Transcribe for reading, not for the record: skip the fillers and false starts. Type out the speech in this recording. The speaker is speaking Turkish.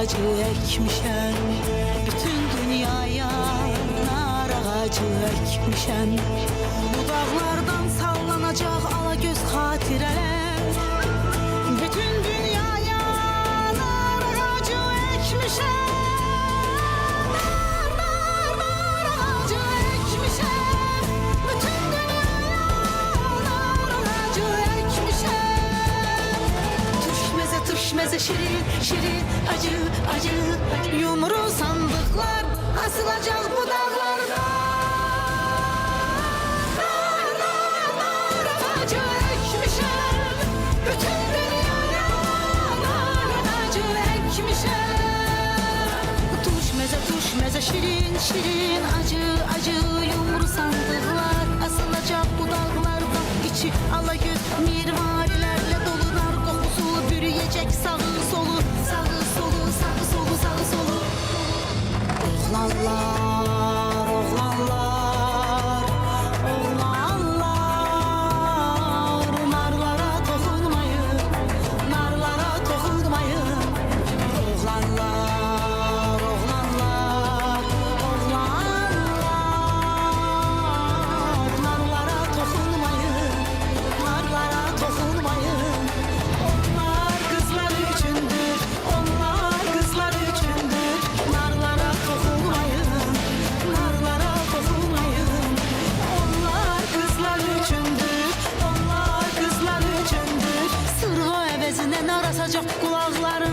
ağacı ekmişem, bütün dünyaya nar ağacı ekmişem. Bu dağlardan sallanacak alagöz hatireler, bütün dünyaya nar ağacı ekmişem. Nar ağacı ekmişem, bütün dünyaya nar ağacı ekmişem. Turşmeze şirin şirin acı acı, yumru sandıklar asılacak bu dağlarda. Nar ağacı ekmişem, bütün dünyaya nar ağacı ekmişem. Turşmeze şirin şirin acı acı, yumru sandıklar asılacak bu dağlarda. İçi alagöz mirvarilerle dolu, nar kokusu bürüyecek sağı solu, sağı solu, sağı solu, sağı solu. Oğlanlar, oğlanlar, oğlanlar, narlara dokunmayın, narlara dokunmayın. Oğlanlar, oğlanlar, oğlanlar, narlara dokunmayın, narlara dokunmayın. Onlar kızlar üçündür, onlar kızlar üçündür. Narlara dokunmayın, narlara dokunmayın. Onlar kızlar üçündür, onlar kızlar üçündür. Sırrı evezine nar asacak kulakları.